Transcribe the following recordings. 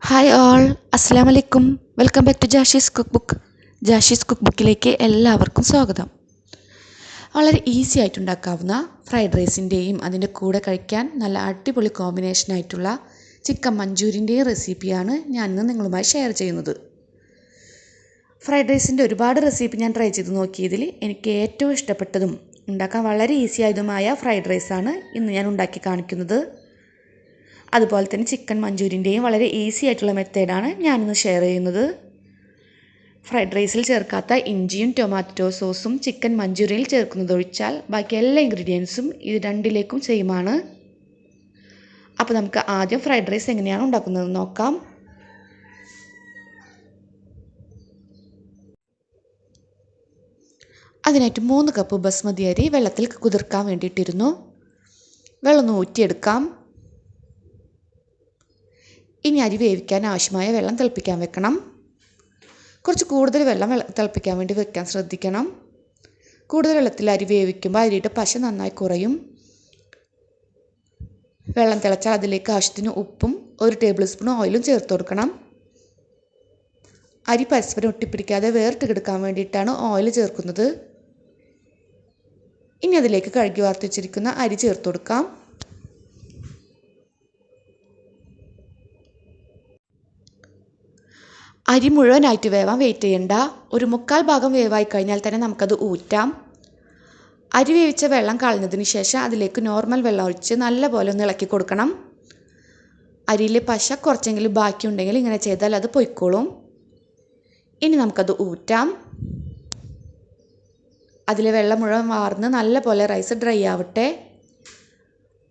Hi all, അസ്സലാമു അലൈക്കും. Welcome back to Jashi's cookbook. Jashi's കുക്ക് ബുക്കിലേക്ക് എല്ലാവർക്കും സ്വാഗതം. വളരെ ഈസി ആയിട്ടുണ്ടാക്കാവുന്ന ഫ്രൈഡ് റൈസിൻ്റെയും അതിൻ്റെ കൂടെ കഴിക്കാൻ നല്ല അടിപൊളി കോമ്പിനേഷനായിട്ടുള്ള ചിക്കൻ മഞ്ചൂരിൻ്റെയും റെസിപ്പിയാണ് ഞാനിന്ന് നിങ്ങളുമായി ഷെയർ ചെയ്യുന്നത്. ഫ്രൈഡ് റൈസിൻ്റെ ഒരുപാട് റെസിപ്പി ഞാൻ ട്രൈ ചെയ്ത് നോക്കിയതിൽ എനിക്ക് ഏറ്റവും ഇഷ്ടപ്പെട്ടതും ഉണ്ടാക്കാൻ വളരെ ഈസി ആയതുമായ ഫ്രൈഡ് റൈസാണ് ഇന്ന് ഞാൻ ഉണ്ടാക്കി കാണിക്കുന്നത്. അതുപോലെ തന്നെ ചിക്കൻ മഞ്ചൂരിൻ്റെയും വളരെ ഈസി ആയിട്ടുള്ള മെത്തേഡാണ് ഞാനിന്ന് ഷെയർ ചെയ്യുന്നത്. ഫ്രൈഡ് റൈസിൽ ചേർക്കാത്ത ഇഞ്ചിയും ടൊമാറ്റോ സോസും ചിക്കൻ മഞ്ചൂരിയനിൽ ചേർക്കുന്നതൊഴിച്ചാൽ ബാക്കി എല്ലാ ഇൻഗ്രീഡിയൻസും ഇത് രണ്ടിലേക്കും സെയിമാണ്. അപ്പോൾ നമുക്ക് ആദ്യം ഫ്രൈഡ് റൈസ് എങ്ങനെയാണ് ഉണ്ടാക്കുന്നത് നോക്കാം. അതിനായിട്ട് 3 കപ്പ് ബസ്മതി അരി വെള്ളത്തിൽ കുതിർക്കാൻ വേണ്ടിയിട്ടിരുന്നു. വെള്ളം ഊറ്റിയെടുക്കാം. ഇനി അരി വേവിക്കാൻ ആവശ്യമായ വെള്ളം തിളപ്പിക്കാൻ വെക്കണം. കുറച്ച് കൂടുതൽ വെള്ളം തിളപ്പിക്കാൻ വേണ്ടി വെക്കാൻ ശ്രദ്ധിക്കണം. കൂടുതൽ വെള്ളത്തിൽ അരി വേവിക്കുമ്പോൾ അരിയുടെ പശ നന്നായി കുറയും. വെള്ളം തിളച്ചാൽ അതിലേക്ക് ആവശ്യത്തിന് ഉപ്പും 1 ടേബിൾ സ്പൂൺ ഓയിലും ചേർത്ത് കൊടുക്കണം. അരി പരസ്പരം ഒട്ടിപ്പിടിക്കാതെ വേറിട്ട് കിടക്കാൻ വേണ്ടിയിട്ടാണ് ഓയിൽ ചേർക്കുന്നത്. ഇനി അതിലേക്ക് കഴുകി വാർത്ത് വെച്ചിരിക്കുന്ന അരി ചേർത്ത് കൊടുക്കാം. അരി മുഴുവനായിട്ട് വേവാൻ വെയിറ്റ് ചെയ്യണ്ട. ഒരു 1/4 ഭാഗം വേവായി കഴിഞ്ഞാൽ തന്നെ നമുക്കത് ഊറ്റാം. അരി വേവിച്ച വെള്ളം കളഞ്ഞതിന് ശേഷം അതിലേക്ക് നോർമൽ വെള്ളം ഒഴിച്ച് നല്ലപോലെ ഒന്ന് ഇളക്കി കൊടുക്കണം. അരിയിലെ പശ കുറച്ചെങ്കിലും ബാക്കിയുണ്ടെങ്കിൽ ഇങ്ങനെ ചെയ്താൽ അത് പൊയ്ക്കോളും. ഇനി നമുക്കത് ഊറ്റാം. അതിലെ വെള്ളം മുഴുവൻ വാർന്ന് നല്ലപോലെ റൈസ് ഡ്രൈ ആവട്ടെ.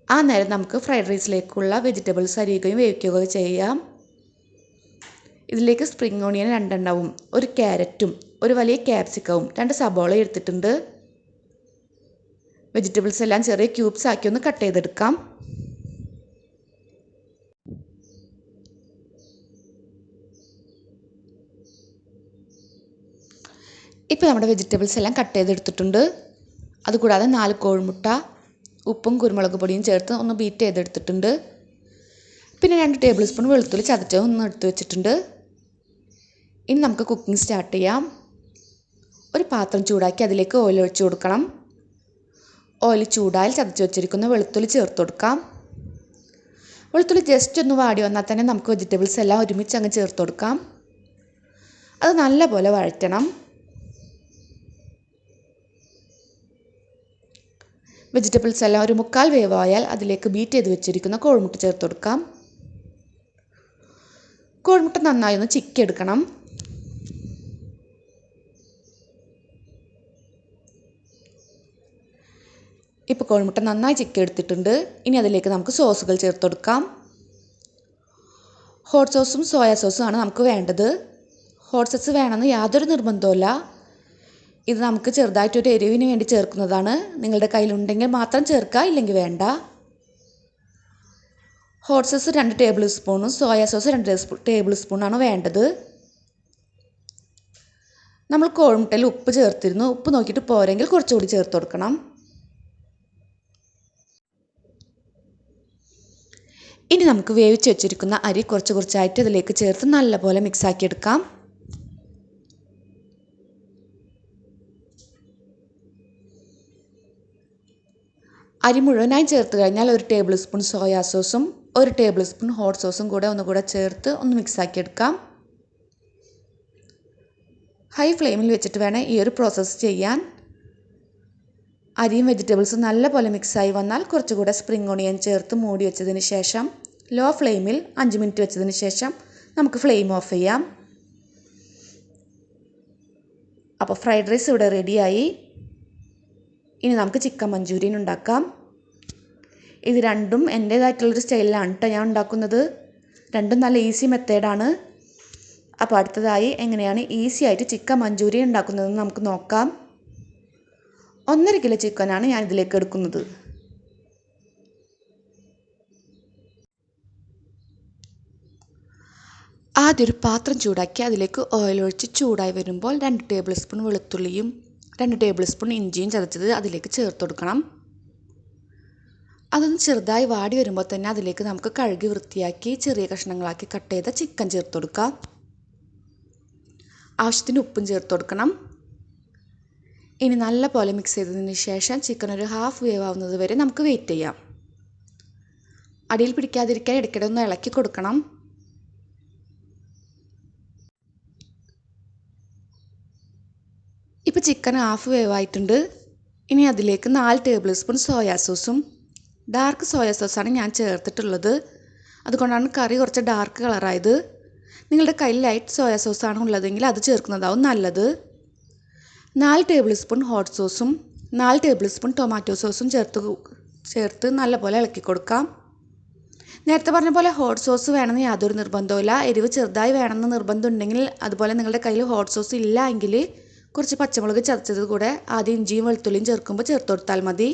ആ നേരം നമുക്ക് ഫ്രൈഡ് റൈസിലേക്കുള്ള വെജിറ്റബിൾസ് അരിയുകയും വേവിക്കുകയും ചെയ്യാം. ഇതിലേക്ക് സ്പ്രിംഗ് ഓണിയൻ 2 എണ്ണവും 1 ക്യാരറ്റും 1 വലിയ ക്യാപ്സിക്കവും 2 സബോള എടുത്തിട്ടുണ്ട്. വെജിറ്റബിൾസ് എല്ലാം ചെറിയ ക്യൂബ്സ് ആക്കി ഒന്ന് കട്ട് ചെയ്തെടുക്കാം. ഇപ്പോൾ നമ്മുടെ വെജിറ്റബിൾസ് എല്ലാം കട്ട് ചെയ്തെടുത്തിട്ടുണ്ട്. അതുകൂടാതെ 4 കോഴിമുട്ട ഉപ്പും കുരുമുളക് പൊടിയും ചേർത്ത് ഒന്ന് ബീറ്റ് ചെയ്തെടുത്തിട്ടുണ്ട്. പിന്നെ 2 ടേബിൾ സ്പൂൺ വെളുത്തുള്ളി ചതച്ചതും ഒന്ന് എടുത്ത് വെച്ചിട്ടുണ്ട്. ഇനി നമുക്ക് കുക്കിംഗ് സ്റ്റാർട്ട് ചെയ്യാം. ഒരു പാത്രം ചൂടാക്കി അതിലേക്ക് ഓയിൽ ഒഴിച്ച് കൊടുക്കണം. ഓയിൽ ചൂടായാൽ ചതച്ച് വെച്ചിരിക്കുന്ന വെളുത്തുള്ളി ചേർത്ത് കൊടുക്കാം. വെളുത്തുള്ളി ജസ്റ്റ് ഒന്ന് വാടി വന്നാൽ തന്നെ നമുക്ക് വെജിറ്റബിൾസ് എല്ലാം ഒരുമിച്ച് അങ്ങ് ചേർത്ത് കൊടുക്കാം. അത് നല്ലപോലെ വഴറ്റണം. വെജിറ്റബിൾസ് എല്ലാം ഒരു 1/4 വേവായാൽ അതിലേക്ക് ബീറ്റ് ചെയ്ത് വെച്ചിരിക്കുന്ന കോഴിമുട്ട ചേർത്ത് കൊടുക്കാം. കോഴിമുട്ട നന്നായി ഒന്ന് ചിക്കിയെടുക്കണം. ഇപ്പോൾ കോഴിമുട്ട നന്നായി ചിക്കി എടുത്തിട്ടുണ്ട്. ഇനി അതിലേക്ക് നമുക്ക് സോസുകൾ ചേർത്ത് കൊടുക്കാം. ഹോട്ട് സോസും സോയാ സോസും ആണ് നമുക്ക് വേണ്ടത്. ഹോട്ട് സോസ് വേണമെന്ന് യാതൊരു നിർബന്ധവുമില്ല. ഇത് നമുക്ക് ചെറുതായിട്ടൊരു എരിവിന് വേണ്ടി ചേർക്കുന്നതാണ്. നിങ്ങളുടെ കയ്യിലുണ്ടെങ്കിൽ മാത്രം ചേർക്കുക, ഇല്ലെങ്കിൽ വേണ്ട. ഹോട്ട് സോസ് 2 ടേബിൾ സ്പൂണും സോയാ സോസ് 2 ടേബിൾ സ്പൂണാണ് വേണ്ടത്. നമ്മൾ കോഴിമുട്ടയിൽ ഉപ്പ് ചേർത്തിരുന്നു. ഉപ്പ് നോക്കിയിട്ട് പോരെങ്കിൽ കുറച്ചുകൂടി ചേർത്ത് കൊടുക്കണം. ഇനി നമുക്ക് വേവിച്ച് വെച്ചിരിക്കുന്ന അരി കുറച്ചായിട്ട് അതിലേക്ക് ചേർത്ത് നല്ലപോലെ മിക്സാക്കി എടുക്കാം. അരി മുഴുവനായി ചേർത്ത് കഴിഞ്ഞാൽ 1 ടേബിൾ സ്പൂൺ സോയാ സോസും 1 ടേബിൾ സ്പൂൺ ഹോട്ട് സോസും ഒന്നുകൂടെ ചേർത്ത് ഒന്ന് മിക്സാക്കി എടുക്കാം. ഹൈ ഫ്ലെയിമിൽ വെച്ചിട്ട് വേണം ഈ ഒരു പ്രോസസ്സ് ചെയ്യാൻ. അരിയും വെജിറ്റബിൾസും നല്ലപോലെ മിക്സായി വന്നാൽ കുറച്ചുകൂടെ സ്പ്രിംഗ് ഓണിയൻ ചേർത്ത് മൂടി വെച്ചതിന് ശേഷം ലോ ഫ്ലെയിമിൽ 5 മിനിറ്റ് വെച്ചതിന് ശേഷം നമുക്ക് ഫ്ലെയിം ഓഫ് ചെയ്യാം. അപ്പോൾ ഫ്രൈഡ് റൈസ് ഇവിടെ റെഡിയായി. ഇനി നമുക്ക് ചിക്കൻ മഞ്ചൂരിയൻ ഉണ്ടാക്കാം. ഇത് രണ്ടും എൻ്റേതായിട്ടുള്ളൊരു സ്റ്റൈലിലാണ് കേട്ടോ ഞാൻ ഉണ്ടാക്കുന്നത്. രണ്ടും നല്ല ഈസി മെത്തേഡാണ്. അപ്പോൾ അടുത്തതായി എങ്ങനെയാണ് ഈസി ആയിട്ട് ചിക്കൻ മഞ്ചൂരിയൻ ഉണ്ടാക്കുന്നതെന്ന് നമുക്ക് നോക്കാം. 1.5 കിലോ ചിക്കനാണ് ഞാൻ ഇതിലേക്ക് എടുക്കുന്നത്. ആദ്യം ഒരു പാത്രം ചൂടാക്കി അതിലേക്ക് ഓയിൽ ഒഴിച്ച് ചൂടായി വരുമ്പോൾ 2 ടേബിൾ സ്പൂൺ വെളുത്തുള്ളിയും 2 ടേബിൾ സ്പൂൺ ഇഞ്ചിയും ചതച്ചത് അതിലേക്ക് ചേർത്ത് കൊടുക്കണം. അതൊന്ന് ചെറുതായി വാടി വരുമ്പോൾ തന്നെ അതിലേക്ക് നമുക്ക് കഴുകി വൃത്തിയാക്കി ചെറിയ കഷ്ണങ്ങളാക്കി കട്ട് ചെയ്ത ചിക്കൻ ചേർത്ത് കൊടുക്കാം. ആവശ്യത്തിന് ഉപ്പും ചേർത്ത് കൊടുക്കണം. ഇനി നല്ലപോലെ മിക്സ് ചെയ്തതിന് ശേഷം ചിക്കൻ ഒരു ഹാഫ് വേവ് ആവുന്നത് വരെ നമുക്ക് വെയിറ്റ് ചെയ്യാം. അടിയിൽ പിടിക്കാതിരിക്കാൻ ഇടയ്ക്കിടെ ഒന്ന് ഇളക്കി കൊടുക്കണം. ഇപ്പോൾ ചിക്കൻ ഹാഫ് വേവ് ആയിട്ടുണ്ട്. ഇനി അതിലേക്ക് 4 ടേബിൾ സ്പൂൺ സോയാ സോസും, ഡാർക്ക് സോയാ സോസാണ് ഞാൻ ചേർത്തിട്ടുള്ളത്. അതുകൊണ്ടാണ് കറി കുറച്ച് ഡാർക്ക് കളറായത്. നിങ്ങളുടെ കയ്യിൽ ലൈറ്റ് സോയാ സോസാണ് ഉള്ളതെങ്കിൽ അത് ചേർക്കുന്നതാവും നല്ലത്. 4 ടേബിൾ സ്പൂൺ ഹോട്ട് സോസും 4 ടേബിൾ സ്പൂൺ ടൊമാറ്റോ സോസും ചേർത്ത് നല്ലപോലെ ഇളക്കി കൊടുക്കാം. നേരത്തെ പറഞ്ഞ പോലെ ഹോട്ട് സോസ് വേണമെന്ന് യാതൊരു നിർബന്ധവുമില്ല. എരിവ് ചെറുതായി വേണമെന്ന് നിർബന്ധം ഉണ്ടെങ്കിൽ, അതുപോലെ നിങ്ങളുടെ കയ്യിൽ ഹോട്ട് സോസ് ഇല്ല എങ്കിൽ കുറച്ച് പച്ചമുളക് ചതച്ചത് കൂടെ ആദ്യം ഇഞ്ചിയും വെളുത്തുള്ളിയും ചേർക്കുമ്പോൾ ചേർത്ത് കൊടുത്താൽ മതി.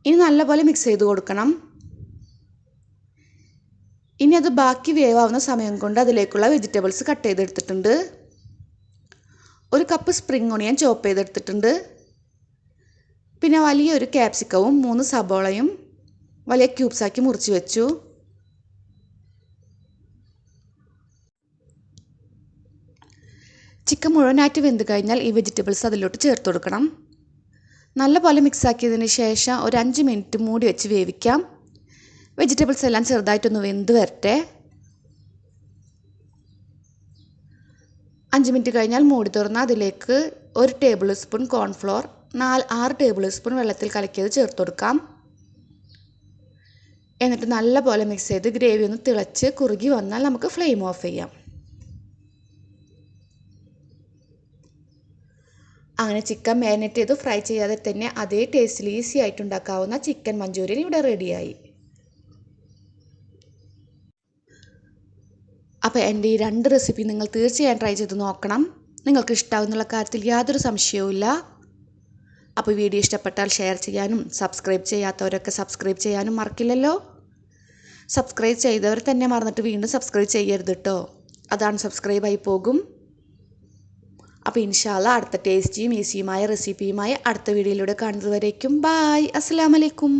ഇനി നല്ലപോലെ മിക്സ് ചെയ്ത് കൊടുക്കണം. ഇനി അത് ബാക്കി വേവാവുന്ന സമയം കൊണ്ട് അതിലേക്കുള്ള വെജിറ്റബിൾസ് കട്ട് ചെയ്തെടുത്തിട്ടുണ്ട്. 1 കപ്പ് സ്പ്രിംഗ് ഓണിയൻ ചോപ്പ് ചെയ്തെടുത്തിട്ടുണ്ട്. പിന്നെ വലിയൊരു ക്യാപ്സിക്കവും 3 സബോളയും വലിയ ക്യൂബ്സാക്കി മുറിച്ച് വെച്ചു. ചിക്കൻ മുഴുവനായിട്ട് വെന്ത് കഴിഞ്ഞാൽ ഈ വെജിറ്റബിൾസ് അതിലോട്ട് ചേർത്ത് കൊടുക്കണം. നല്ലപോലെ മിക്സാക്കിയതിന് ശേഷം ഒരു 5 മിനിറ്റ് മൂടി വെച്ച് വേവിക്കാം. വെജിറ്റബിൾസ് എല്ലാം ചെറുതായിട്ടൊന്ന് വെന്ത് വരട്ടെ. 5 മിനിറ്റ് കഴിഞ്ഞാൽ മൂടി തുറന്ന് അതിലേക്ക് 1 table spoon cornflour 6 table spoon വെള്ളത്തിൽ കലക്കിയത് ചേർത്ത് കൊടുക്കാം. എന്നിട്ട് നല്ലപോലെ മിക്സ് ചെയ്ത് ഗ്രേവി ഒന്ന് തിളച്ച് കുറുകി വന്നാൽ നമുക്ക് ഫ്ലെയിം ഓഫ് ചെയ്യാം. അങ്ങനെ ചിക്കൻ മാരിനേറ്റ് ചെയ്ത് ഫ്രൈ ചെയ്യാതെ തന്നെ അതേ ടേസ്റ്റിൽ ഈസി ആയിട്ട് ഉണ്ടാക്കാവുന്ന ചിക്കൻ മഞ്ചൂരിയൻ ഇവിടെ റെഡിയായി. അപ്പോൾ എൻ്റെ ഈ 2 റെസിപ്പി നിങ്ങൾ തീർച്ചയായും ട്രൈ ചെയ്ത് നോക്കണം. നിങ്ങൾക്ക് ഇഷ്ടമാവുന്നുള്ള കാര്യത്തിൽ യാതൊരു സംശയവുമില്ല. അപ്പോൾ വീഡിയോ ഇഷ്ടപ്പെട്ടാൽ ഷെയർ ചെയ്യാനും സബ്സ്ക്രൈബ് ചെയ്യാത്തവരൊക്കെ സബ്സ്ക്രൈബ് ചെയ്യാനും മറക്കില്ലല്ലോ. സബ്സ്ക്രൈബ് ചെയ്തവർ തന്നെ മറന്നിട്ട് വീണ്ടും സബ്സ്ക്രൈബ് ചെയ്യരുത് കേട്ടോ. അതാണ് സബ്സ്ക്രൈബായി പോകും. അപ്പോൾ ഇൻഷാ അല്ലാ അടുത്ത ടേസ്റ്റിയും ഈസിയുമായ റെസിപ്പിയുമായി അടുത്ത വീഡിയോയിലൂടെ കാണുന്നത് വരേക്കും ബായ്. അസ്സലാമു അലൈക്കും.